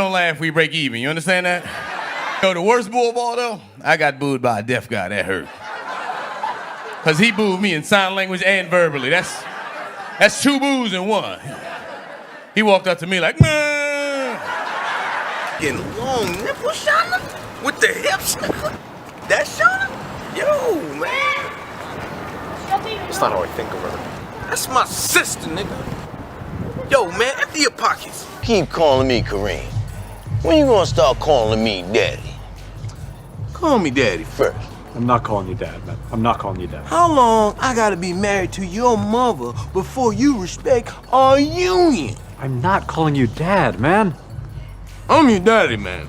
don't laugh, we break even. You understand that? You know, the worst boo of all, though, I got booed by a deaf guy. That hurt. Because he booed me in sign language and verbally. That's 2 boos in one. He walked up to me like, man. Getting long nipple shot with the hips. That shot? Yo, man. That's not how I think of her. That's my sister, nigga. Yo, man, empty your pockets. Keep calling me Kareem. When you gonna start calling me daddy? Call me daddy first. I'm not calling you dad, man. I'm not calling you dad. How long I gotta be married to your mother before you respect our union? I'm not calling you dad, man. I'm your daddy, man.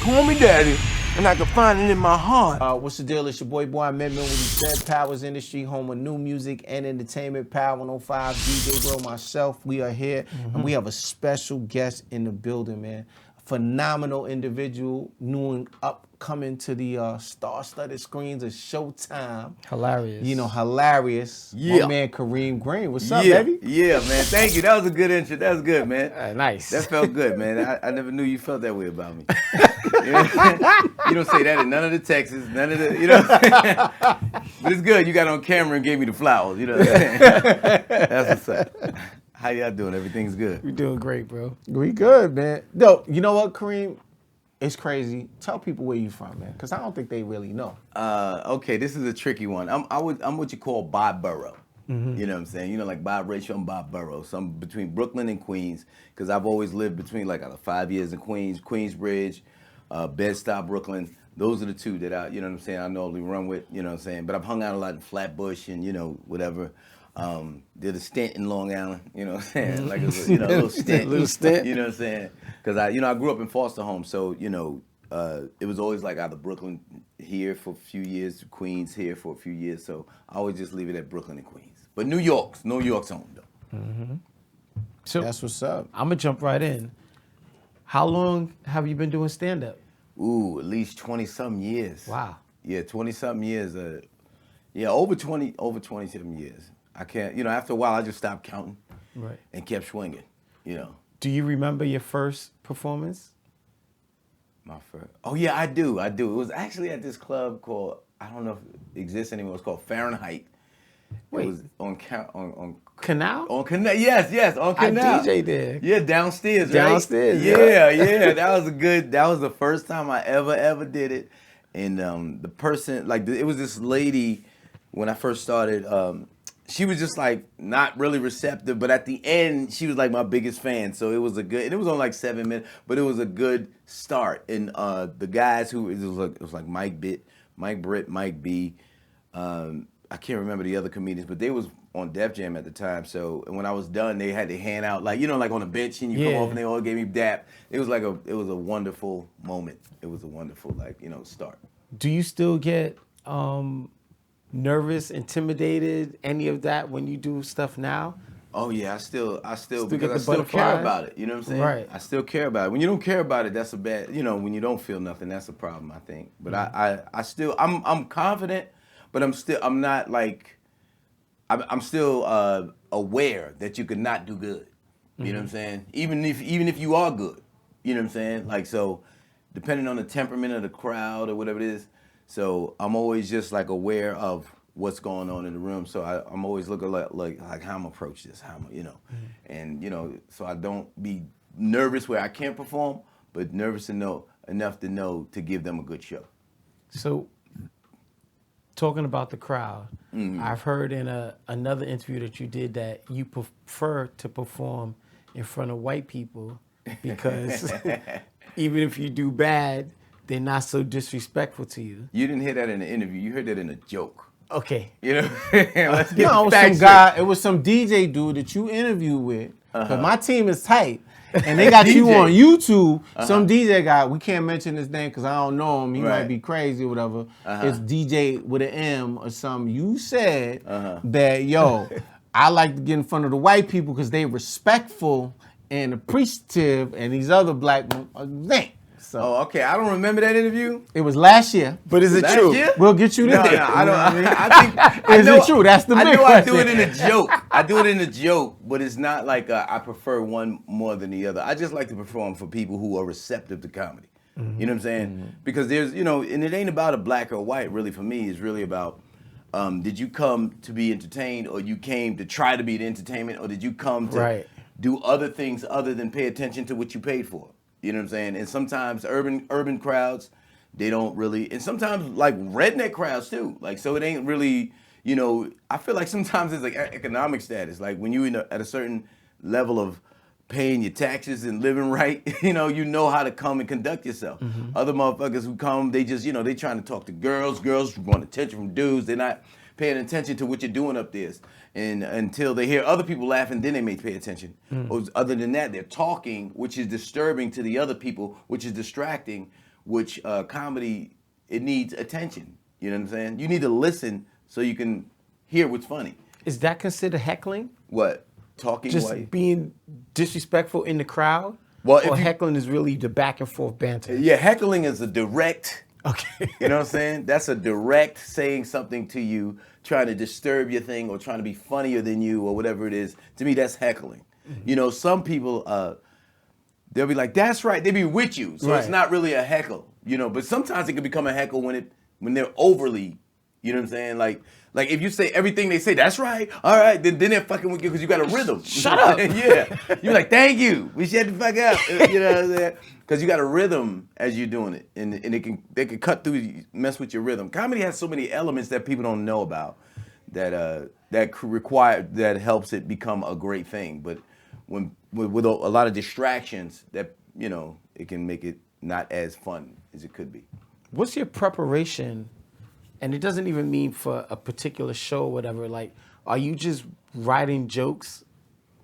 Call me daddy, and I can find it in my heart. What's the deal? It's your boy Amendment with the Dead Powers Industry, home of new music and entertainment. Power 105, DJ Bro, myself. We are here, and we have a special guest in the building, man. A phenomenal individual, new and upcoming to the star-studded screens of Showtime. Hilarious. You know, hilarious. Yeah. My man Kareem Green. What's up, Yeah, baby? yeah, man. Thank you. That was a good intro. That was good, man. Nice. That felt good, man. I never knew you felt that way about me. You don't say that in none of the texts, none of the, you know what I'm saying? But it's good. You got on camera and gave me the flowers, you know what I'm saying? That's what's up. How y'all doing? Everything's good. You're doing great, bro. We good, man. No, you know what, Kareem? It's crazy. Tell people where you from, man, because I don't think they really know. Okay, this is a tricky one. I'm what you call bi-borough. You know what I'm saying? You know, like biracial and bi-borough. So I'm between Brooklyn and Queens, because I've always lived between like 5 years in Queens, Queensbridge, Bed-Stuy, Brooklyn. Those are the two that I, you know what I'm saying, I normally run with, you know what I'm saying? But I've hung out a lot in Flatbush and, you know, whatever. Did a stint in Long Island, you know what I'm saying? Like, a little stint. Little stint. You know what I'm saying? Because I grew up in foster home, so, you know, it was always like either Brooklyn here for a few years, Queens here for a few years. So I always just leave it at Brooklyn and Queens. But New York's home, though. So That's what's up. I'm gonna jump right in. How long have you been doing stand-up? Ooh, at least 20-something years. Wow. Yeah, 20-something years. Over 27 years. I can't, you know, after a while, I just stopped counting and kept swinging, you know. Do you remember your first performance? My first. Oh, yeah, I do. It was actually at this club called, I don't know if it exists anymore. It's called Fahrenheit. Wait. It was on Canal? On Canal, yes, on Canal. I DJ there. Yeah, downstairs, right? Downstairs, yeah. That was the first time I ever did it. And the person, like, it was this lady when I first started. She was just like not really receptive, but at the end, she was like my biggest fan. So it was and it was on like 7 minutes, but it was a good start. And the guys it was like Mike Britt, Mike B. I can't remember the other comedians, but they was on Def Jam at the time. So when I was done, they had to hand out like, you know, like on a bench and you come off and they all gave me dap. It was a wonderful moment. It was a wonderful, like, you know, start. Do you still get nervous, intimidated, any of that when you do stuff now? Oh yeah, I still get because the I still care butterflies? about it. You know what I'm saying? Right. I still care about it. When you don't care about it, that's a bad. You know, when you don't feel nothing, that's a problem. I think. But I still I'm confident, but I'm still aware that you could not do good. You know what I'm saying? Even if you are good, you know what I'm saying? Like, so, depending on the temperament of the crowd or whatever it is. So I'm always just like aware of what's going on in the room. So I'm always looking like how I'm approach this, and you know, so I don't be nervous where I can't perform, but nervous enough to know to give them a good show. So, talking about the crowd, I've heard in another interview that you did that you prefer to perform in front of white people because even if you do bad, they're not so disrespectful to you. You didn't hear that in the interview. You heard that in a joke. Okay. You know, let's get No, it was some DJ dude that you interviewed with. Cause my team is tight, and they got you on YouTube. Some DJ guy, we can't mention his name because I don't know him. He might be crazy or whatever. It's DJ with an M or something. You said that, yo, I like to get in front of the white people because they respectful and appreciative, and these other black men. So Oh, okay. I don't remember that interview. it was last year. But is it Last true? year? We'll get you No, there. I don't. I think. Is it true? That's the I big know I do it question. in a joke. I do it in a joke, but it's not like I prefer one more than the other. I just like to perform for people who are receptive to comedy. You know what I'm saying? Because there's, and it ain't about a black or white. Really, for me, it's really about. Did you come to be entertained, or you came to try to be the entertainment, or did you come to do other things other than pay attention to what you paid for? You know what I'm saying? And sometimes urban crowds, they don't really, and sometimes like redneck crowds too. Like, so it ain't really, I feel like sometimes it's like economic status. Like when you at a certain level of paying your taxes and living right, you know how to come and conduct yourself. Other motherfuckers who come, they just, they trying to talk to girls. Girls want attention from dudes. They're not paying attention to what you're doing up there. And until they hear other people laughing, then they may pay attention. Or other than that, they're talking, which is disturbing to the other people, which is distracting, which comedy, it needs attention. You know what I'm saying? You need to listen so you can hear what's funny. Is that considered heckling? What? Talking Just white? being disrespectful in the crowd? Well, or heckling is really the back and forth banter? Yeah, heckling is a direct. Okay. You know what I'm saying? That's a direct saying something to you, trying to disturb your thing or trying to be funnier than you or whatever it is. To me, that's heckling. Some people, they'll be like, "That's right." They be with you, so it's not really a heckle. But sometimes it can become a heckle when they're overly. You know what I'm saying? Like if you say everything they say, "That's right," all right, then they're fucking with you because you got a rhythm. Shut up. Yeah. You're like, "Thank you. We shut the fuck up." You know what I'm saying? Because you got a rhythm as you're doing it, and they can cut through, mess with your rhythm. Comedy has so many elements that people don't know about that helps it become a great thing. But with a lot of distractions, that it can make it not as fun as it could be. What's your preparation? And it doesn't even mean for a particular show or whatever. Like, are you just writing jokes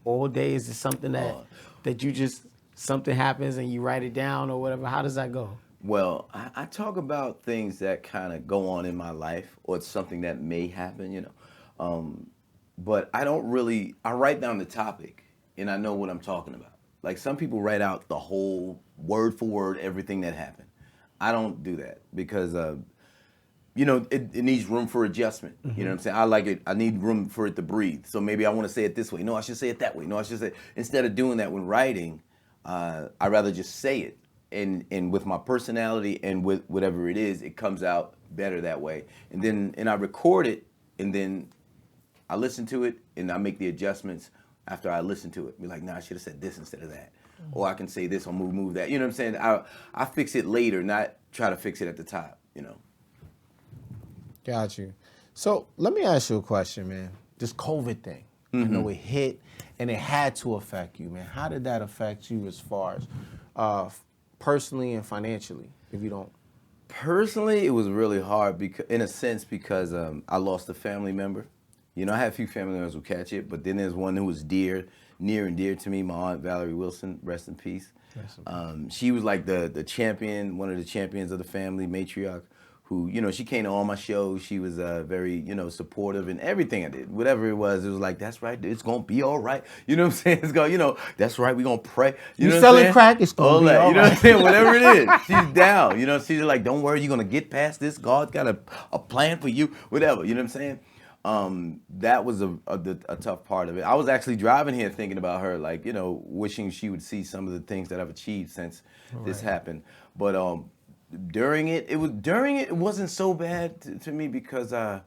all day? Is it something that you just, something happens and you write it down or whatever? How does that go? Well, I talk about things that kind of go on in my life, or it's something that may happen, but I don't really, I write down the topic and I know what I'm talking about. Like some people write out the whole word for word, everything that happened. I don't do that because, it needs room for adjustment. You know what I'm saying? I like it. I need room for it to breathe. So maybe I want to say it this way. No, I should say it that way. No, I should say, instead of doing that when writing, I'd rather just say it. And with my personality and with whatever it is, it comes out better that way. And I record it, and then I listen to it, and I make the adjustments after I listen to it. Be like, I should have said this instead of that. Or I can say this or move that. You know what I'm saying? I fix it later, not try to fix it at the top, Got you. So let me ask you a question, man. This COVID thing, I know it hit and it had to affect you, man. How did that affect you as far as personally and financially, if you don't? Personally, it was really hard in a sense because I lost a family member. I had a few family members who catch it, but then there's one who was near and dear to me, my Aunt Valerie Wilson, rest in peace. She was like the champion, one of the champions of the family, matriarch, who, she came to all my shows. She was very, supportive in everything I did. Whatever it was like, that's right, it's going to be all right. You know what I'm saying? It's going, that's right, we're going to pray. You know what selling I'm saying? crack, it's going to be all right. You know what I'm saying? Whatever it is, she's down. She's like, don't worry, you're going to get past this. God's got a plan for you, whatever. You know what I'm saying? That was a tough part of it. I was actually driving here thinking about her, like, wishing she would see some of the things that I've achieved since this happened. But during it wasn't so bad to me because I'm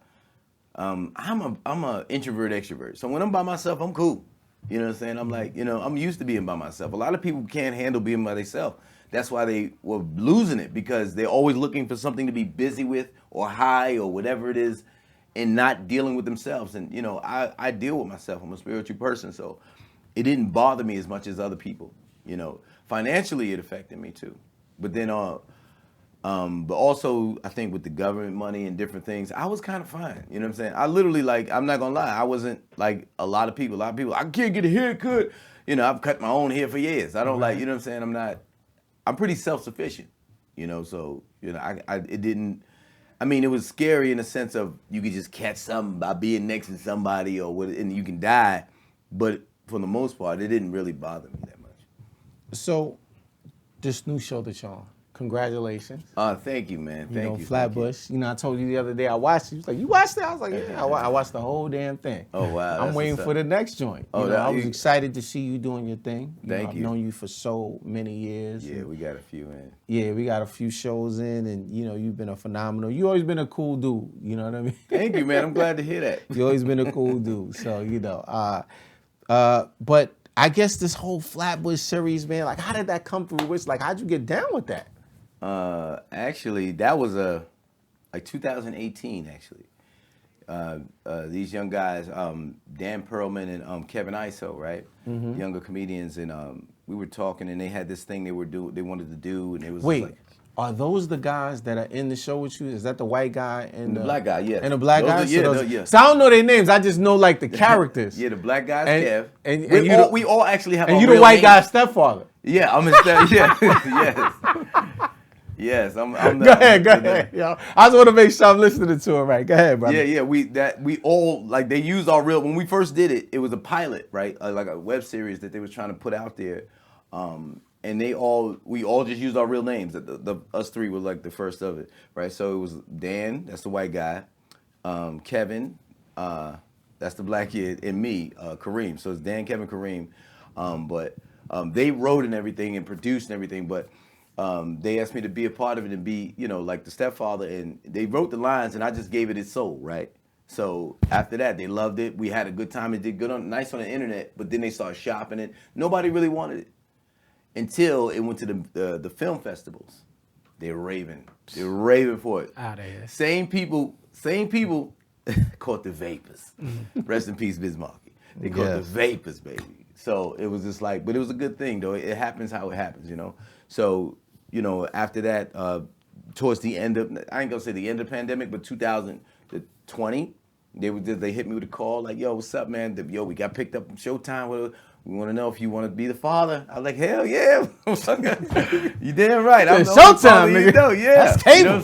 a introvert extrovert. So when I'm by myself, I'm cool. You know what I'm saying? I'm like, I'm used to being by myself. A lot of people can't handle being by themselves. That's why they were losing it, because they're always looking for something to be busy with or high or whatever it is, and not dealing with themselves. And I deal with myself. I'm a spiritual person, so it didn't bother me as much as other people. Financially it affected me too. But then but also I think with the government money and different things, I was kind of fine. You know what I'm saying? I literally, like, I'm not gonna lie, I wasn't like a lot of people. I can't get a haircut. I've cut my own hair for years. I don't like, you know what I'm saying? I'm pretty self-sufficient. So it didn't. I mean, it was scary in the sense of you could just catch something by being next to somebody and you can die. But for the most part, it didn't really bother me that much. So, this new show that y'all on, congratulations. Thank you, man. You Thank know, you. Flatbush. You know, I told you the other day I watched it. You was like, you watched it? I was like, yeah, I watched the whole damn thing. Oh, wow. I'm That's waiting what's for up. the next joint. Oh, You know, that- I was you- excited to see you doing your thing. Thank I've you. known you for so many years. Yeah, and we got a few in. yeah, we got a few shows in, and you know, you've been a phenomenal. You always been a cool dude. You know what I mean? Thank you, man. I'm glad to hear that. You always been a cool dude. So you know, but I guess this whole Flatbush series, man, like, how did that come through? Which, like, how'd you get down with that? Actually, that was like 2018. Actually, these young guys, Dan Perlman and Kevin Iso, right? Younger comedians, and we were talking, and they had this thing they wanted to do, and it was Wait, like, are those the guys that are in the show with you? Is that the white guy and the black guy, yes. And the black Those guy? are- yeah, so, no, yeah. so I don't know their names. I just know like the characters. yeah, the black guy's And- Kev. and we, you all, the- we all actually have. And our you the real white names. guy's stepfather. Yeah, I'm his step. Yeah, yes, yes. I'm the, Go ahead. Yo, I just want to make sure I'm listening to it right. Go ahead, brother. Yeah, yeah. We all like they used our real. When we first did it, it was a pilot, right? Like a web series that they was trying to put out there, and we all just used our real names. Us three were like the first of it, right? So it was Dan, that's the white guy, Kevin, that's the black kid, and me, Kareem. So it's Dan, Kevin, Kareem, but they wrote and everything and produced and everything, but. They asked me to be a part of it and be, you know, like the stepfather, and they wrote the lines, and I just gave it its soul, right? So after that, they loved it. We had a good time. It did nice on the internet, but then they started shopping it. Nobody really wanted it until it went to the film festivals. They were raving. They were raving for it. Outta here. Same people caught the vapors. Rest in peace, Bismarcky. They caught the Yes. vapors, baby. So it was just like, but it was a good thing though. It happens how it happens, you know. So, you know, after that, towards the end of, I ain't gonna say the end of the pandemic, but 2020, they hit me with a call like, yo, what's up, man? Yo, we got picked up from Showtime. We want to know if you want to be the father. I was like, hell yeah. You damn right. I'm the only Showtime, father you nigga. know, yeah. That's You know cable. what I'm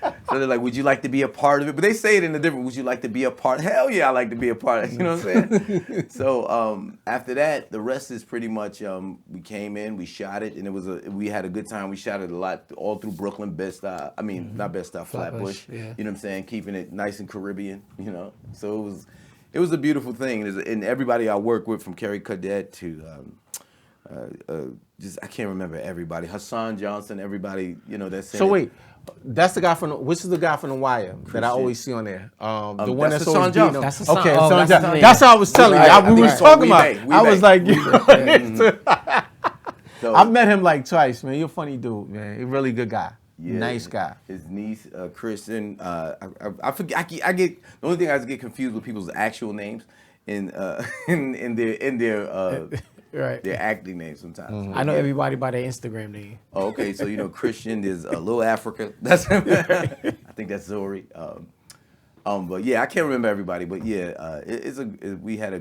saying? So they're like, would you like to be a part of it? But they say it in a different, would you like to be a part? Hell yeah, I like to be a part of it. You know what I'm saying? So after that, the rest is pretty much, we came in, we shot it, and we had a good time. We shot it a lot all through Brooklyn, Bed-Stuy. I mean, not Bed-Stuy, Flatbush. Yeah. You know what I'm saying? Keeping it nice and Caribbean, you know? So it was a beautiful thing. And everybody I work with, from Kerry Cadet to I can't remember everybody. Hassan Johnson, everybody, you know, that's in So it. wait, that's the guy which is the guy from The Wire that I always see on there? The one that's that's always Hassan beating Johnson. him. That's Hassan. Okay, Oh, Hassan that's Johnson. Hassan. That's how I was telling Right. you. We was Right. talking We about. back. We I was back. like, So, I've met him like twice, man. You're a funny dude, man. You're a really good guy. yeah, Nice guy. His niece, Kristen. I forget. I get the only thing I get confused with people's actual names in their Right. their acting names sometimes. I know everybody by their Instagram name. Oh, okay, so you know Christian is Little Africa. That's I think that's Zori. But yeah, I can't remember everybody. But yeah, we had a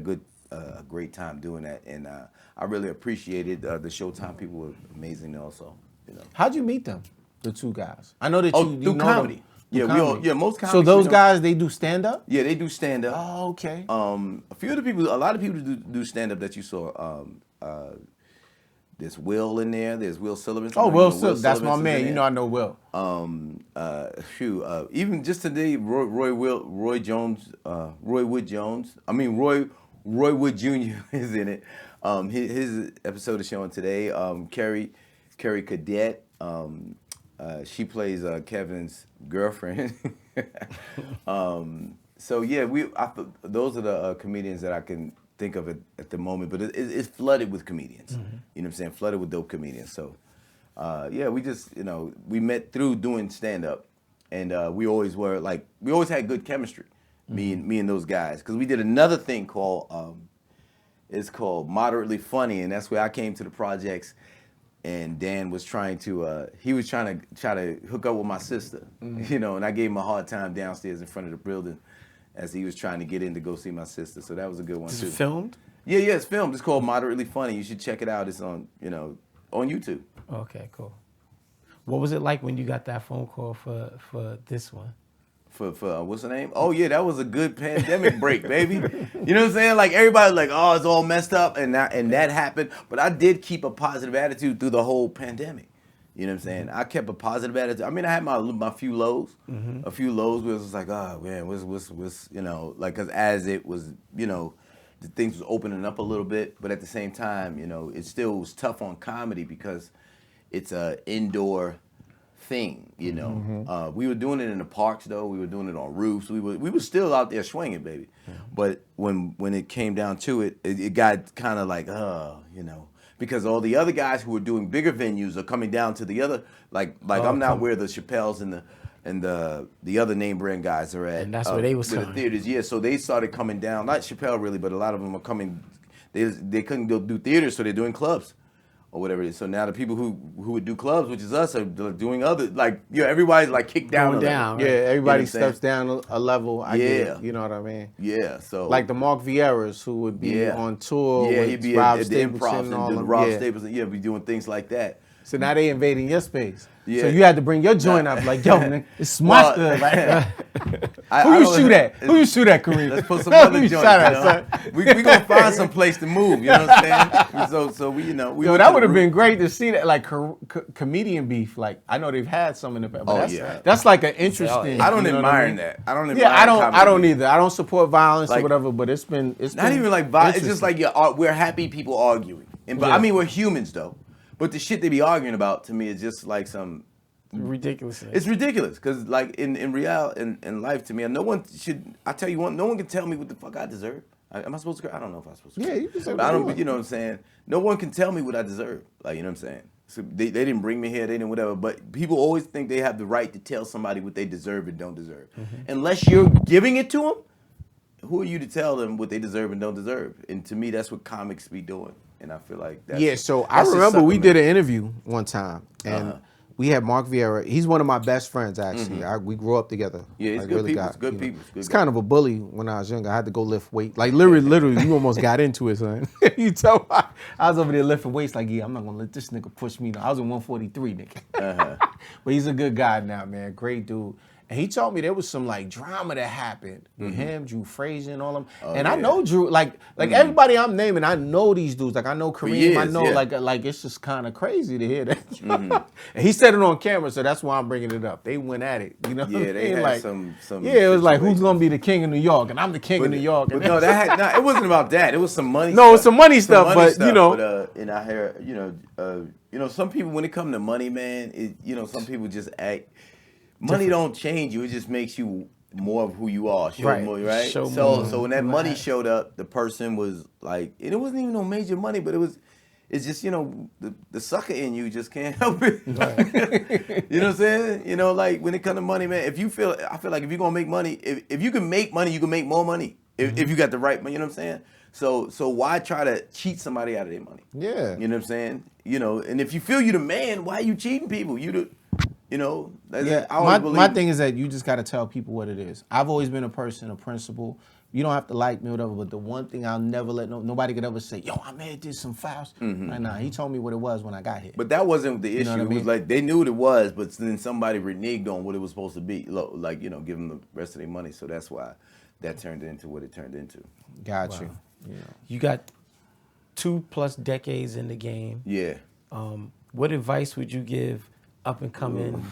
great time doing that, and I really appreciated the Showtime people were amazing also. You know. How'd you meet them, the two guys? I know that Oh, you through know comedy. them. Yeah, Through comedy. most comics. So those we know- guys, they do stand up? Yeah, they do stand up. Oh, okay. A lot of people do stand up that you saw. There's Will in there. There's Will Sullivan. Oh, Will Sullivan. That's my Sullivan's in man. You there. know I know Will. Even just today, Roy Wood Jones. I mean Roy Wood Jr. is in it. His episode is showing today. Carrie Cadet. She plays Kevin's girlfriend. So yeah, those are the comedians that I can think of at the moment. But it's flooded with comedians. Mm-hmm. You know what I'm saying? Flooded with dope comedians. So yeah, we just we met through doing stand up, and we always had good chemistry. Me and those guys, because we did another thing called it's called Moderately Funny, and that's where I came to the projects. And Dan was trying to hook up with my sister, you know, and I gave him a hard time downstairs in front of the building as he was trying to get in to go see my sister. So that was a good one Is too. it filmed? Yeah, it's filmed. It's called Moderately Funny. You should check it out. It's on YouTube. Okay, cool. What was it like when you got that phone call for this one? For what's the name? Oh yeah, that was a good pandemic break, baby. You know what I'm saying? Like everybody was like, oh, it's all messed up, and that happened. But I did keep a positive attitude through the whole pandemic. You know what I'm saying? I kept a positive attitude. I mean, I had my few lows, a few lows where it was like, oh man, what's you know, like, cause as it was, you know, the things was opening up a little bit, but at the same time, you know, it still was tough on comedy because it's a indoor thing, you know. We were doing it in the parks though. We were doing it on roofs. We were still out there swinging, baby. But when it came down to it, it got kind of like, you know, because all the other guys who were doing bigger venues are coming down to the other, like I'm not where the Chappelles and the other name brand guys are at. And that's where they was with coming. the theaters. Yeah, so they started coming down. Not Chappelle really, but a lot of them are coming. They couldn't go do theaters, so they're doing clubs or whatever it is. So now the people who would do clubs, which is us, are doing other, like, you know, everybody's like kicked down. Going down. Yeah, everybody You know what I'm steps down a level. I get it, you know what I mean? Yeah, so Like the Mark Vieira's who would be on tour yeah, with he'd be Rob at the Stapleton Improv and all and them. Rob Yeah. Stapleton, yeah, be doing things like that. So now they invading your space. Yeah. So you had to bring your joint up like, yo, nigga, it's my Well, stuff. Right? I Who you don't- shoot at? Who you shoot at, Kareem? Let's put some Who other you joints, shot you at, know? son? We gonna find some place to move, you know what I'm saying? So we, you know, we Yo, went that to would the have been roof. great to see that, like comedian beef. Like I know they've had some in the past. But Oh, that's, yeah. that's like an interesting. I don't you know what admire mean? that. I don't admire Yeah, I comedy don't beef. either. I don't support violence or Like, whatever. But it's been Not even like violence. It's just interesting. like we're happy people arguing. And but Yeah. I mean we're humans though. But the shit they be arguing about to me is just like some. Ridiculous. It's ridiculous because like in real in life to me, no one should. I tell you one, no one can tell me what the fuck I deserve. Am I supposed to? I don't know if I'm supposed to. Yeah, you can say But I what you don't. want. You know what I'm saying? No one can tell me what I deserve. Like you know what I'm saying? So they didn't bring me here. They didn't whatever. But people always think they have the right to tell somebody what they deserve and don't deserve. Unless you're giving it to them, who are you to tell them what they deserve and don't deserve? And to me, that's what comics be doing. And I feel like that's, Yeah, so I that's just remember we sucker, did man. an interview one time, and we had Mark Vieira. He's one of my best friends, actually. We grew up together. Yeah, he's Like, good really people. got, It's good you know. people. It's good He's guy. kind of a bully when I was younger. I had to go lift weight. Like literally, you almost got into it, son. You tell me, I was over there lifting weights. Like, yeah, I'm not gonna let this nigga push me. I was in 143, nigga. But he's a good guy now, man. Great dude. And he told me there was some like drama that happened with him, Drew Frazier, and all them. And I know Drew, like everybody I'm naming, I know these dudes. Like I know Kareem, I years, know yeah. like it's just kind of crazy to hear that. And he said it on camera, so that's why I'm bringing it up. They went at it, you know. Yeah, what I they mean? had like, some. Yeah, it was like who's situations. gonna be the king of New York, and I'm the king of New York. But And no, it wasn't about that. It was some money. No, stuff. it's some money stuff, but, you know. But, and I hear, you know, some people when it comes to money, man, some people just act. Money don't change you. It just makes you more of who you are. Show Right. more, right? Show so more. so when that money showed up, the person was like, and it wasn't even no major money, but it's just, you know, the sucker in you just can't help it. You know what I'm saying? You know, like when it comes to money, man, I feel like if you're gonna make money, if you can make money, you can make more money. If you got the right money, you know what I'm saying? So why try to cheat somebody out of their money? Yeah. You know what I'm saying? You know, and if you feel you the man, why are you cheating people? Yeah, I always my believe- thing is that you just got to tell people what it is. I've always been a person, a principle. You don't have to like me or whatever, but the one thing I'll never let nobody could ever say, yo, I may have did some fouls. Like, nah, he told me what it was when I got here. But that wasn't the issue. know what I It was mean? like they knew what it was, but then somebody reneged on what it was supposed to be. Like, you know, give them the rest of their money. So that's why that turned into what it turned into. Got you. You got 2+ decades in the game. Yeah. What advice would you give up and coming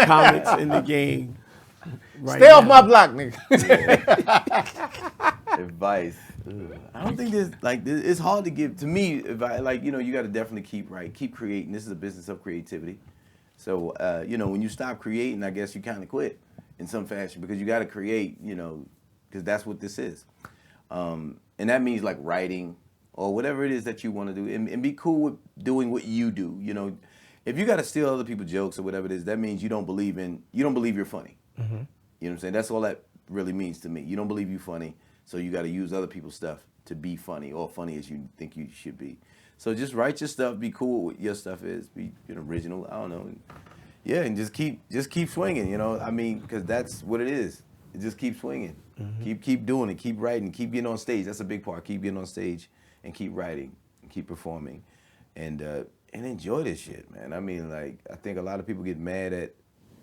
comics in the game? Right Stay off now? my block, nigga. Advice. I don't think it's hard to give. To me, advice, like, you know, you got to definitely keep creating. This is a business of creativity. So, you know, when you stop creating, I guess you kind of quit in some fashion because you got to create, you know, because that's what this is. And that means like writing or whatever it is that you want to do and be cool with doing what you do. You know, if you got to steal other people's jokes or whatever it is, that means you don't believe you're funny. You know what I'm saying? That's all that really means to me. You don't believe you're funny, so you got to use other people's stuff to be funny or funny as you think you should be. So just write your stuff, be cool with what your stuff is, be original. I don't know. And just keep swinging. You know, I mean, because that's what it is. It just keep swinging. Keep doing it. Keep writing. Keep getting on stage. That's a big part. Keep getting on stage and keep writing and keep performing, and enjoy this shit, man. I mean, like, I think a lot of people get mad at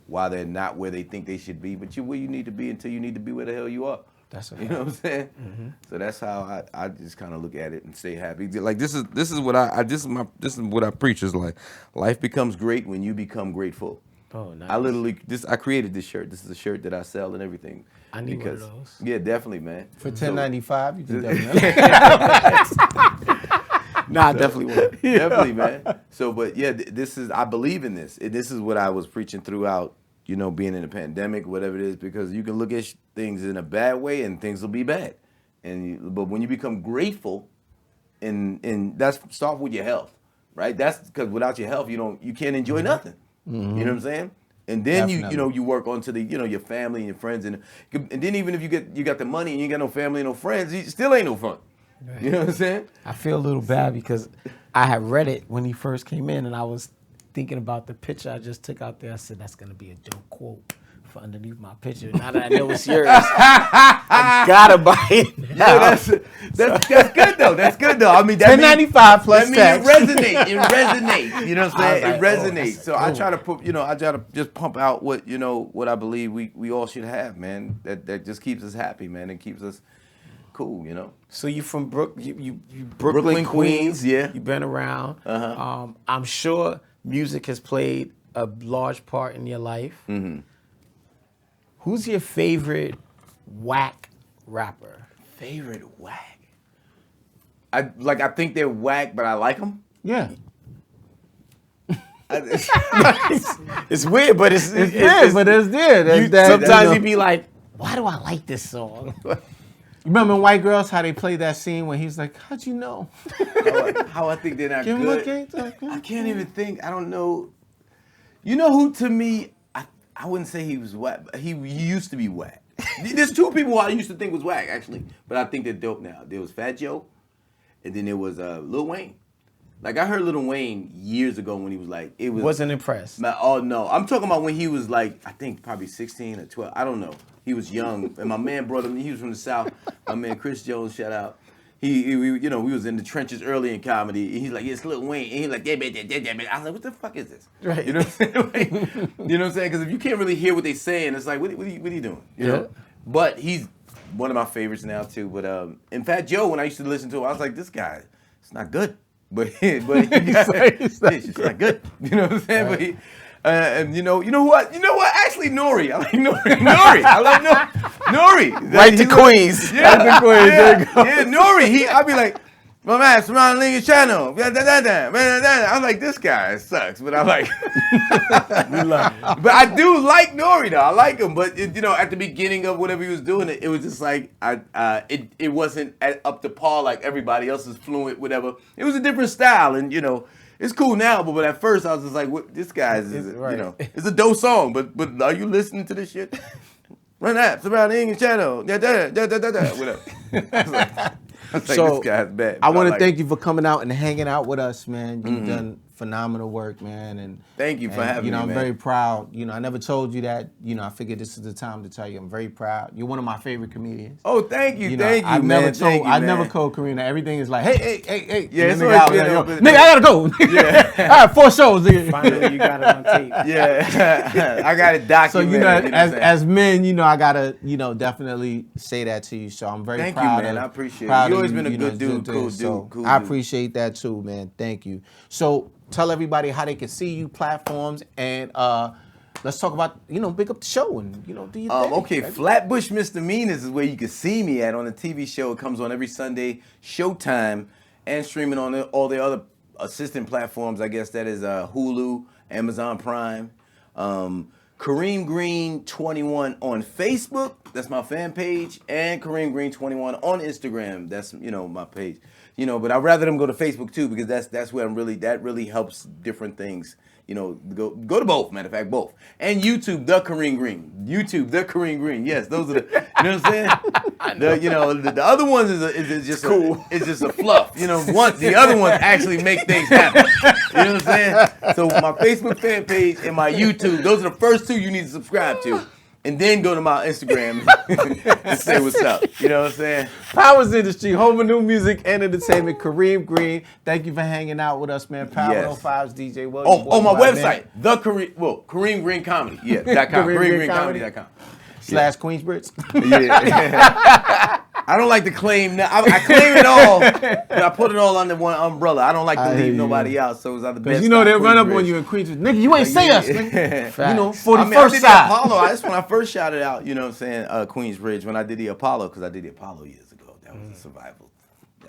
why they're not where they think they should be, but you're where you need to be until you need to be where the hell you are. That's a You know what I'm saying? So that's how I just kind of look at it and stay happy. Like this is what this is what I preach is like life becomes great when you become grateful. Oh, nice. I created this shirt. This is a shirt that I sell and everything. I need one of those. Yeah, definitely, man. For $10.95, you can definitely. Nah, I definitely would. Definitely, man. So, but yeah, this is I believe in this. This is what I was preaching throughout. Being in a pandemic, whatever it is, because you can look at things in a bad way and things will be bad. But when you become grateful, and that's start with your health, right? That's because without your health, you can't enjoy nothing. You know what I'm saying? And then you work onto the your family and your friends, and then even if you got the money and you ain't got no family and no friends, you still ain't no fun. Right. You know what I'm saying? I feel a little bad because I had read it when he first came in, and I was thinking about the picture I just took out there. I said, that's going to be a dope quote for underneath my picture. Now that I know it's yours, I got to buy it now. Yeah, that's good, though. That's good, though. I mean, $10.95 plus tax. It resonates. You know what I'm saying? Like, it resonates. So I try to put, I try to just pump out what I believe we all should have, man. That just keeps us happy, man. It keeps us cool, So you from Brooklyn, Queens. Yeah. You've been around. I'm sure music has played a large part in your life. Mm-hmm. Who's your favorite whack rapper? Favorite whack? I think they're whack, but I like them. Yeah. It's weird, but it's weird, but it's there. Sometimes you be like, why do I like this song? You remember in White Girls how they played that scene when he's like, how'd you know? How I think they're not Give good. I can't even think. I don't know. You know who to me, I wouldn't say he was whack, but he used to be whack. There's two people who I used to think was whack, actually, but I think they're dope now. There was Fat Joe, and then there was Lil Wayne. Like, I heard Lil Wayne years ago when he was like, Wasn't impressed. Oh, no. I'm talking about when he was like, I think probably 16 or 12. I don't know. He was young. And my man brought him, he was from the South. My man Chris Jones, shout out. We was in the trenches early in comedy. And he's like, it's Lil Wayne. And he's like, yeah, man. I was like, what the fuck is this? Right. You know what I'm saying? You know what I'm saying? Because if you can't really hear what they're saying, it's like, what are you doing? You know? But he's one of my favorites now, too. But in Fat Joe, when I used to listen to him, I was like, this guy, it's not good. But it's just not good. You know what I'm saying? Right. But and you know what? Actually, Nori. I like Nori. I love Nori. Right to Queens. Yeah, right to Queens. There you go. Yeah, Nori. I'll be like, my man, surrounding Lincoln Channel. I'm like, this guy sucks, but I like. But I do like Nori though. I like him, but at the beginning of whatever he was doing, it was just like it wasn't up to par like everybody else is fluent, whatever. It was a different style, and it's cool now. But at first, I was just like, what, this guy's it's a dope song, but are you listening to this shit? Run apps around the English channel. Whatever. So this guy's bad. I want to thank you for coming out and hanging out with us, man. You've done phenomenal work, man. And thank you for having me, I'm man. very proud. I never told you that. I figured this is the time to tell you I'm very proud. You're one of my favorite comedians. Oh, thank you, I man. never told Kareem that. Everything is like, hey. Yeah, it's nigga, I gotta go. Yeah. I have 4 shows. Finally, you got it on tape. Yeah, I got it documented. So as men, I gotta definitely say that to you. So I'm very proud. Thank you, man. I appreciate it. You've always been a good dude, cool dude. I appreciate that too, man. Thank you. So tell everybody how they can see you, platforms, and let's talk about big up the show and do your thing. Okay, Flatbush Misdemeanors is where you can see me at on the TV show. It comes on every Sunday, Showtime, and streaming on all the other assistant platforms. I guess that is Hulu, Amazon Prime. Kareem Green 21 on Facebook. That's my fan page, and Kareem Green 21 on Instagram. That's my page. But I'd rather them go to Facebook too, because that's where that really helps different things. Go to both. Matter of fact, both. And YouTube, the Kareem Green. YouTube, the Kareem Green. Yes, those are the. You know what I'm saying? The other ones is just cool. It's just a fluff. The other ones actually make things happen. You know what I'm saying? So my Facebook fan page and my YouTube, those are the first two you need to subscribe to. And then go to my Instagram and say what's up. You know what I'm saying? Powers Industry, home of new music and entertainment. Kareem Green, thank you for hanging out with us, man. Power 105's DJ William. My website, Kareem Green Comedy. Yeah, .com. KareemGreenComedy.com. slash Queensbridge. Yeah. I don't like to claim. I claim it all, but I put it all under one umbrella. I don't like to leave nobody out. So it's either best. You know they'll run up on you in Queensbridge. Nigga, you ain't say us. Nigga. You know, 41st I did the side. Apollo. That's when I first shouted out. You know what I'm saying? Queensbridge when I did the Apollo, because I did the Apollo years ago. That was a survival.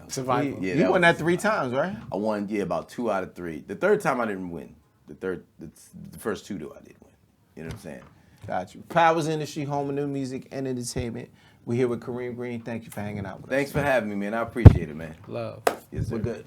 Survival. Yeah, you won that 3 times, right? I won, about 2 out of 3. The third time I didn't win. The first 2 though I did win. You know what I'm saying? Got you. Powers Industry, home of new music and entertainment. We're here with Kareem Green. Thank you for hanging out with us. Thanks for having me, man. I appreciate it, man. Love. Yes, sir. We're good.